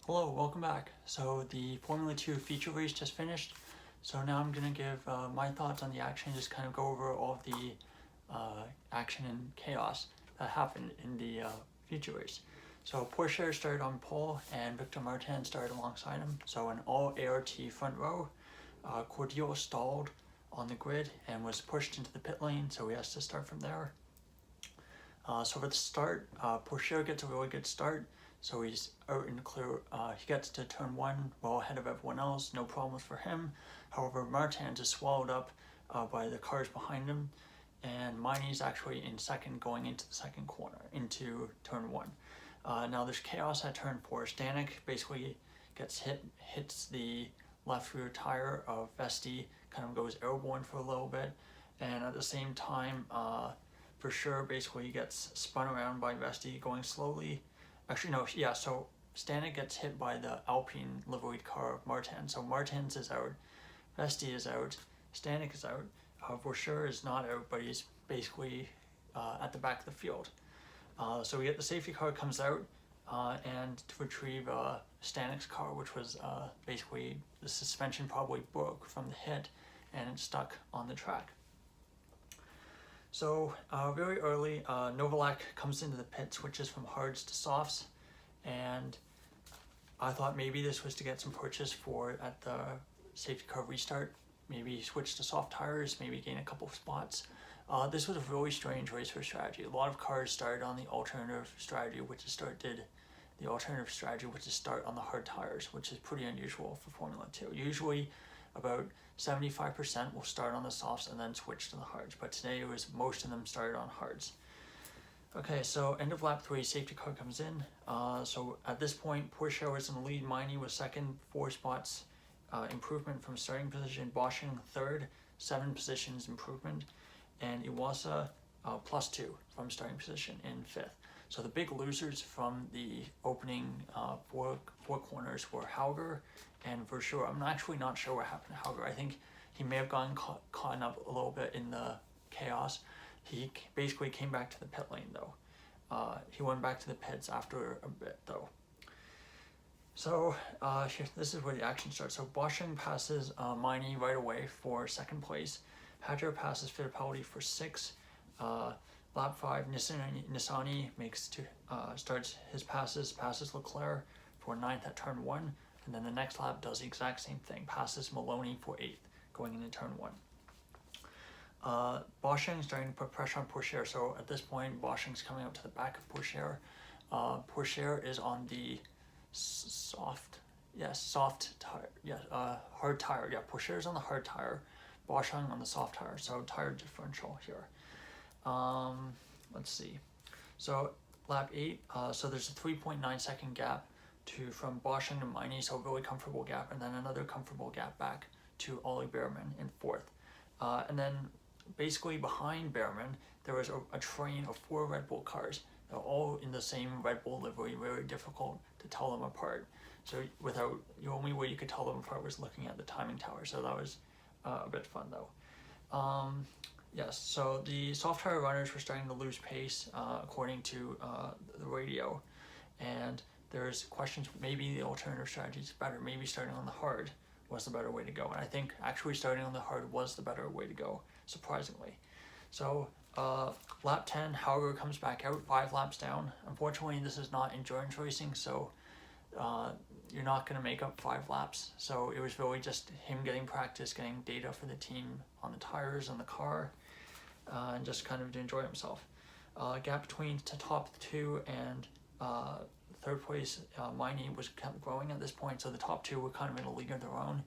Hello, welcome back. So the Formula 2 feature race just finished. So now I'm going to give my thoughts on the action, just kind of go over all of the action and chaos that happened in the feature race. So Porsche started on pole and Victor Martin started alongside him. So an all ART front row, Cordial stalled on the grid and was pushed into the pit lane, so he has to start from there. So for the start, Porsche gets a really good start. So he's out in the clear, he gets to turn one well ahead of everyone else, no problems for him. However, Martin is swallowed up by the cars behind him, and Miney's actually in second going into the second corner, into turn one. Now there's chaos at turn four. Stanek basically hits the left rear tire of Vesti, kind of goes airborne for a little bit, and at the same time, for sure, basically gets spun around by Vesti going slowly. Actually, no, yeah, so Stanek gets hit by the Alpine liveried car of Martin. So Martins is out, Vesti is out, Stanek is out. For sure is not out, but he's basically at the back of the field. So we get the safety car comes out and to retrieve Stanek's car, which was basically the suspension probably broke from the hit and it's stuck on the track. So very early, Novalak comes into the pit, switches from hards to softs, and I thought maybe this was to get some purchase for at the safety car restart, maybe switch to soft tires, maybe gain a couple of spots. This was a really strange race for strategy. A lot of cars started on the alternative strategy, which is start on the hard tires, which is pretty unusual for Formula 2. Usually about 75% will start on the softs and then switch to the hards, but today it was most of them started on hards. Okay, so end of lap 3, safety car comes in. So at this point, Porsche was in the lead, Miney was second, 4 spots improvement from starting position, Bosching third, 7 positions improvement, and Iwasa +2 from starting position in 5th. So the big losers from the opening four corners were Hauger and Verschoor. I'm actually not sure what happened to Hauger. I think he may have gotten caught up a little bit in the chaos. He basically came back to the pit lane though. He went back to the pits after a bit though. So this is where the action starts. So Bosching passes Miney right away for second place. Hadjar passes Fittipaldi for 6. Lap 5, Nissany starts his passes Leclerc for 9th at turn 1, and then the next lap does the exact same thing, passes Maloney for 8th going into turn 1. Bosching is starting to put pressure on Porsche, so at this point Bosching's coming up to the back of Porsche. Porsche is on the hard tire. Yeah, Porsche is on the hard tire, Bosching on the soft tire, so tire differential here. Let's see. So lap 8, so there's a 3.9 second gap from Bosching to Miney, so a really comfortable gap, and then another comfortable gap back to Ollie Behrman in 4th. And then basically behind Behrman, there was a train of 4 Red Bull cars. They're all in the same Red Bull livery, very difficult to tell them apart. So the only way you could tell them apart was looking at the timing tower, so that was a bit fun though. Yes, so the soft tire runners were starting to lose pace according to the radio, and there's questions, maybe the alternative strategy is better, maybe starting on the hard was the better way to go, and I think actually starting on the hard was the better way to go, surprisingly. So lap 10, Hauger comes back out, 5 laps down. Unfortunately, this is not endurance racing, so you're not going to make up 5 laps, so it was really just him getting practice, getting data for the team on the tires and the car, and just kind of to enjoy himself. Gap between top 2 and 3rd place, Miney was kept growing at this point, so the top 2 were kind of in a league of their own,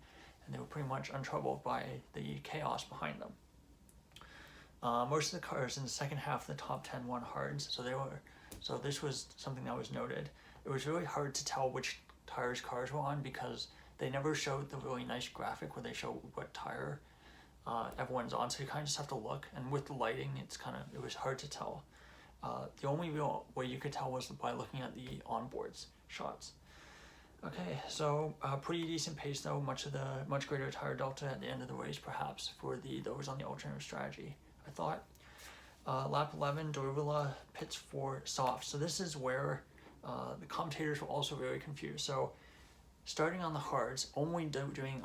and they were pretty much untroubled by the chaos behind them. Most of the cars in the second half of the top 10 won hards, so this was something that was noted. It was really hard to tell which tires cars were on because they never showed the really nice graphic where they show what tire everyone's on, so you kind of just have to look, and with the lighting it was hard to tell. The only real way you could tell was by looking at the onboards shots. Okay, so pretty decent pace though, much greater tire delta at the end of the race perhaps for those on the alternative strategy, I thought. Lap 11, Dorvula pits for soft. So this is where the commentators were also very confused. So starting on the hards, only doing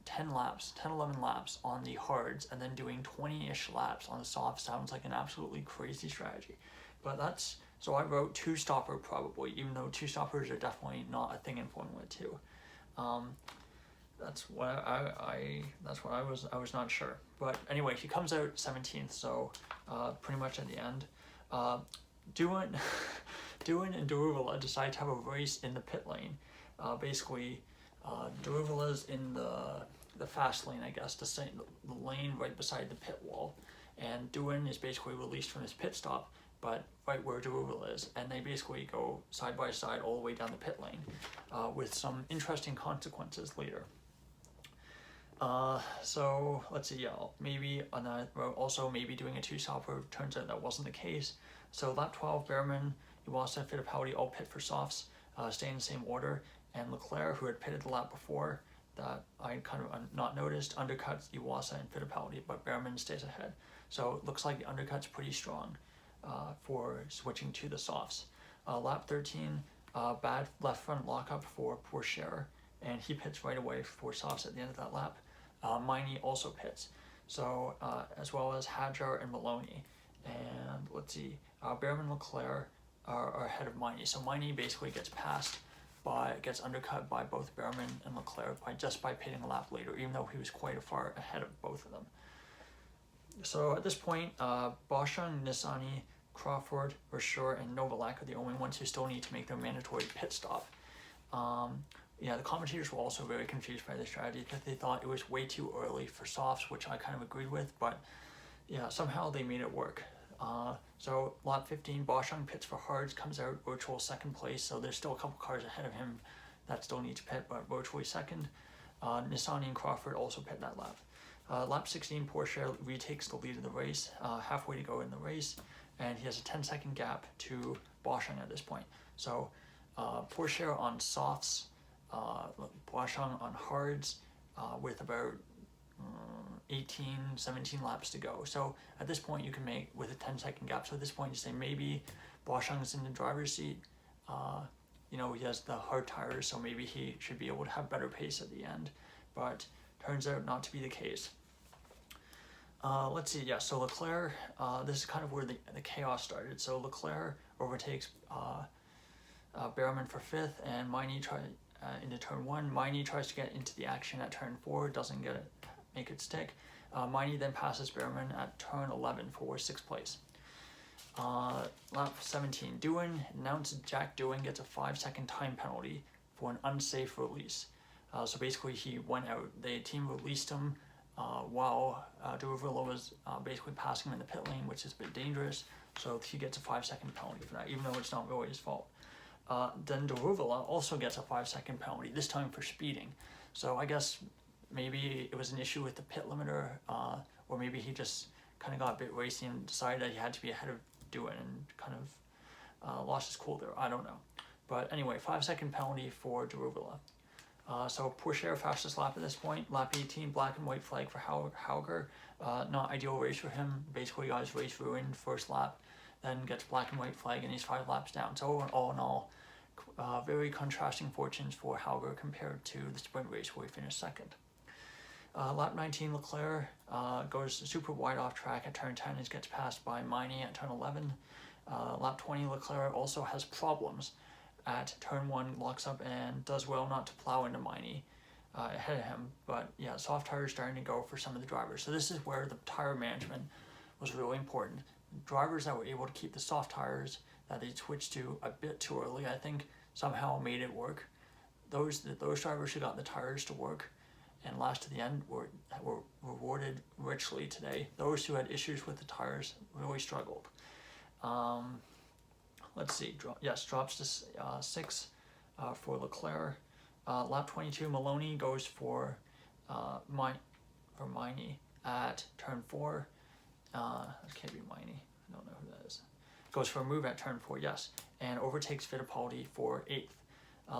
10 laps, 10, 11 laps on the hards, and then doing 20-ish laps on the soft sounds like an absolutely crazy strategy. But so I wrote two-stopper probably, even though two-stoppers are definitely not a thing in Formula 2. That's what I was not sure. But anyway, he comes out 17th, so pretty much at the end. Duin and Daruvula decide to have a race in the pit lane. Basically, Daruvala's in the fast lane, I guess, the lane right beside the pit wall, and Duin is basically released from his pit stop, but right where Daruvula is, and they basically go side by side all the way down the pit lane, with some interesting consequences later. So let's see, maybe on that road also maybe doing a two-stopper. Turns out that wasn't the case. So lap 12, Behrman, Iwasa, Fittipaldi all pit for softs, stay in the same order, and Leclerc, who had pitted the lap before, that I kind of not noticed, undercuts Iwasa and Fittipaldi, but Behrman stays ahead. So it looks like the undercut's pretty strong for switching to the softs. Lap 13, bad left front lockup for Pourchaire, and he pits right away for softs at the end of that lap. Miney also pits, so as well as Hadjar and Maloney. And let's see, Behrman and Leclerc are ahead of Miney. So Miney basically gets undercut by both Behrman and Leclerc just by pitting a lap later, even though he was quite far ahead of both of them. So at this point, Boschung, Nissany, Crawford, Rashur, and Novalak are the only ones who still need to make their mandatory pit stop. The commentators were also very confused by the strategy because they thought it was way too early for softs, which I kind of agreed with, but yeah, somehow they made it work. So lap 15, Boschung pits for hards, comes out virtual second place, so there's still a couple cars ahead of him that still need to pit, but virtually second. Nissany and Crawford also pit that lap. Lap 16, Pourchaire retakes the lead of the race, halfway to go in the race, and he has a 10-second gap to Boschung at this point. So Pourchaire on softs, Boschung on hards, with about 18, 17 laps to go. So at this point you can make with a 10-second gap. So at this point you say maybe Boschung's in the driver's seat. He has the hard tires, so maybe he should be able to have better pace at the end. But turns out not to be the case. Let's see, so Leclerc, this is kind of where the chaos started. So Leclerc overtakes Behrman for 5th, and Miney into turn 1. Miney tries to get into the action at turn 4, doesn't make it stick. Miney then passes Behrman at turn 11 for 6th place. Lap 17, Jack Doohan gets a 5-second time penalty for an unsafe release. So basically he went out, the team released him while Daruvilla was basically passing him in the pit lane, which is a bit dangerous, so he gets a 5-second penalty for that, even though it's not really his fault. Then Daruvilla also gets a 5-second penalty, this time for speeding. So I guess maybe it was an issue with the pit limiter, or maybe he just kind of got a bit racy and decided that he had to be ahead of Doohan and kind of lost his cool there. I don't know. But anyway, 5-second penalty for Daruvilla. So Pourchaire fastest lap at this point. Lap 18, black and white flag for Hauger. Not ideal race for him. Basically got his race ruined first lap, then gets black and white flag and he's 5 laps down. So all in all, very contrasting fortunes for Hauger compared to the sprint race where he finished second. Lap 19, Leclerc goes super wide off track at turn 10 and gets passed by Miney at turn 11. Lap 20, Leclerc also has problems at turn 1, locks up and does well not to plow into Miney ahead of him. But yeah, soft tires starting to go for some of the drivers. So this is where the tire management was really important. Drivers that were able to keep the soft tires that they switched to a bit too early, I think, somehow made it work. Those drivers who got the tires to work and last to the end were rewarded richly today. Those who had issues with the tires really struggled. Let's see, drops to 6 for Leclerc. Lap 22, Maloney goes for Miney at turn 4. That can't be Miney, I don't know who that is. Goes for a move at turn 4, yes, and overtakes Fittipaldi for 8th.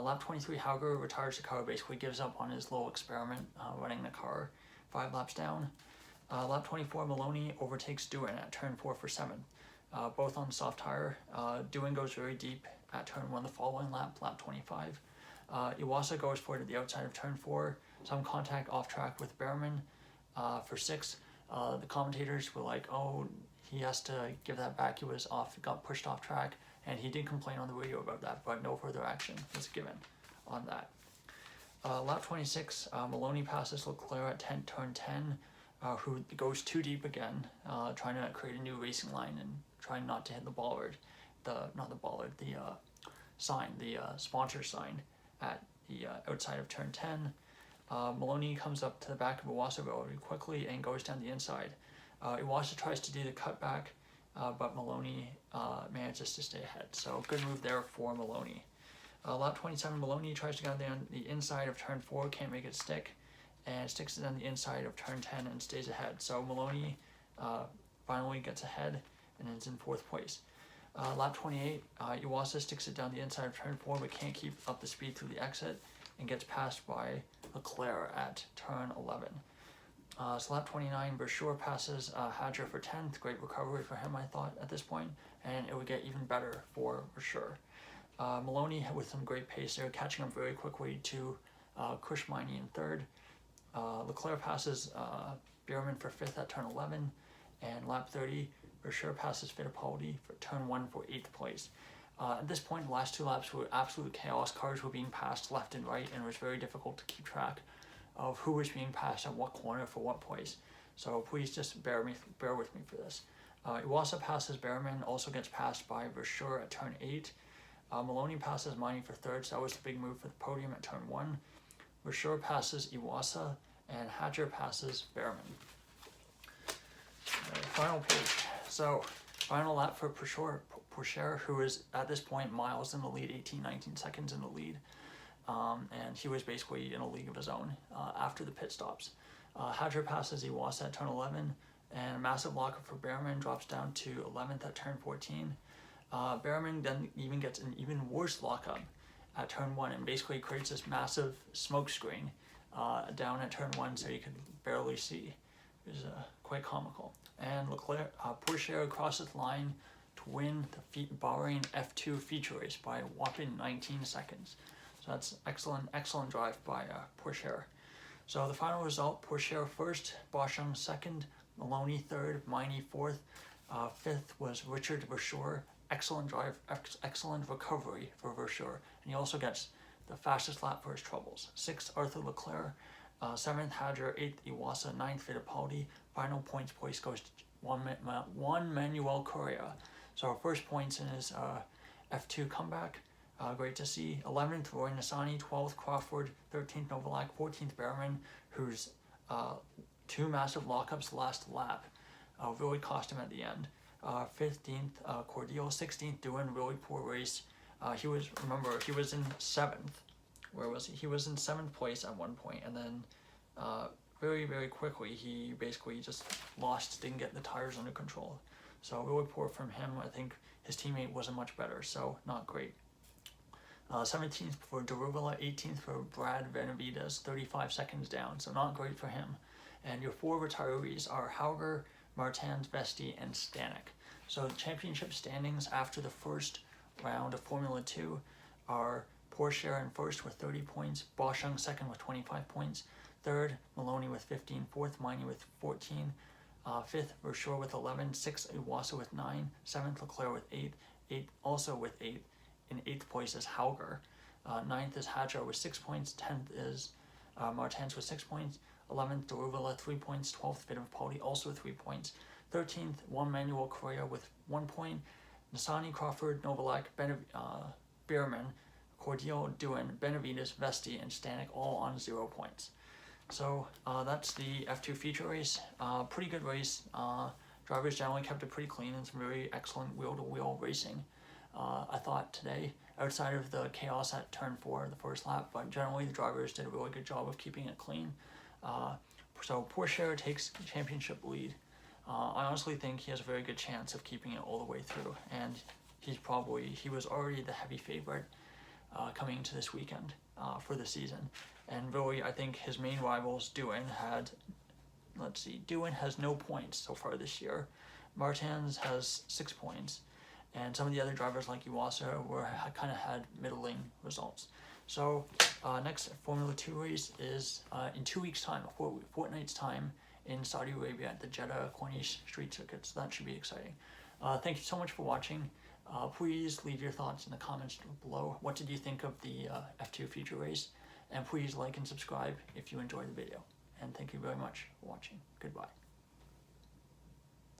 Lap 23, Hauger retires the car, basically gives up on his little experiment running the car 5 laps down. Lap 24, Maloney overtakes Doohan at turn 4 for 7th. Both on soft tire. Doohan goes very deep at turn 1 the following lap, lap 25. Iwasa goes for it at the outside of turn 4, some contact off track with Behrman for 6. The commentators were like, oh, he has to give that back, he was off, got pushed off track, and he did complain on the radio about that, but no further action was given on that. Lap 26, Maloney passes Leclerc at turn 10, who goes too deep again, trying to create a new racing line and trying not to hit the bollard, the sign, the sponsor sign at the outside of turn 10. Maloney comes up to the back of Iwasa very quickly and goes down the inside. Iwasa tries to do the cutback, but Maloney manages to stay ahead. So good move there for Maloney. Lap 27, Maloney tries to go down the inside of turn 4, can't make it stick, and sticks it on the inside of turn 10 and stays ahead. So Maloney finally gets ahead and is in 4th place. Lap 28, Iwasa sticks it down the inside of turn 4 but can't keep up the speed through the exit and gets passed by Leclerc at turn 11. So lap 29, Versure passes Hadger for 10th. Great recovery for him, I thought, at this point, and it would get even better for Versure. Maloney with some great pace there, catching up very quickly to Kushmini in 3rd. Leclerc passes Behrman for 5th at turn 11, and lap 30, Versure passes Fittipaldi for turn 1 for 8th place. At this point, the last 2 laps were absolute chaos. Cars were being passed left and right, and it was very difficult to keep track of who was being passed at what corner for what place. So please just bear with me for this. Iwasa passes Behrman, also gets passed by Versure at turn 8. Maloney passes Mini for 3rd, so that was the big move for the podium at turn 1. Versure passes Iwasa, and Hadger passes Behrman. Final page. So, final lap for Pourchaire, who is at this point miles in the lead, 19 seconds in the lead. And he was basically in a league of his own after the pit stops. Hadger passes Iwasa at turn 11, and a massive lockup for Behrman, drops down to 11th at turn 14. Behrman then even gets an even worse lockup at turn 1 and basically creates this massive smoke screen down at turn 1 so you could barely see. It was quite comical. And Leclerc, Pourchaire crosses the line to win the Bahrain F2 feature race by a whopping 19 seconds. So that's excellent drive by Pourchaire. So the final result, Pourchaire 1st, Boschung 2nd, Maloney 3rd, Mini 4th, 5th was Richard Versure. Excellent drive, excellent recovery for Versure, and he also gets the fastest lap for his troubles. 6th, Arthur Leclerc, 7th, Hadger, 8th, Iwasa, 9th, Fittipaldi. Final points place goes to one Manuel Correa. So our first points in his F2 comeback. Great to see. 11th, Roy Nissany, 12th, Crawford, 13th, Novalak, 14th, Behrman, whose 2 massive lockups the last lap really cost him at the end. 15th, Cordial, 16th, doing really poor race. He was in 7th. Where was he? He was in 7th place at one point, and then very, very quickly he basically just lost, didn't get the tires under control. So really poor from him. I think his teammate wasn't much better, so not great. 17th for Deruvila, 18th for Brad Benavides, 35 seconds down, so not great for him. And your 4 retirees are Hauger, Martins, Vesti, and Stanek. So the championship standings after the first round of Formula 2 are Pourchaire in 1st with 30 points, Boschung 2nd with 25 points, 3rd, Maloney with 15, 4th, Mini with 14, 5th, Versure with 11, 6th, Iwasa with 9, 7th, Leclerc with 8, 8th also with 8, in 8th place is Hauger, 9th is Hadger with 6 points, 10th is Martins with 6 points, 11th, Deruvila 3 points, 12th, Fittipaldi also 3 points, 13th, Juan Manuel Correa with 1 point, Nissany, Crawford, Novalak, Behrman, Cordial, Doohan, Benavides, Vesti, and Stanek all on 0 points. So that's the F2 feature race. Pretty good race. Drivers generally kept it pretty clean and some very excellent wheel-to-wheel racing. I thought today, outside of the chaos at turn 4, the first lap, but generally the drivers did a really good job of keeping it clean. So Pourchaire takes championship lead. I honestly think he has a very good chance of keeping it all the way through, and he was already the heavy favorite coming into this weekend for the season. And really, I think his main rivals, Doohan has no points so far this year. Martins has 6 points, and some of the other drivers like Iwasa kind of had middling results. So next Formula 2 race is in 2 weeks' time, a fortnight's time in Saudi Arabia at the Jeddah Corniche Street Circuit. So that should be exciting. Thank you so much for watching. Please leave your thoughts in the comments below. What did you think of the F2 Feature race? And please like and subscribe if you enjoyed the video. And thank you very much for watching. Goodbye.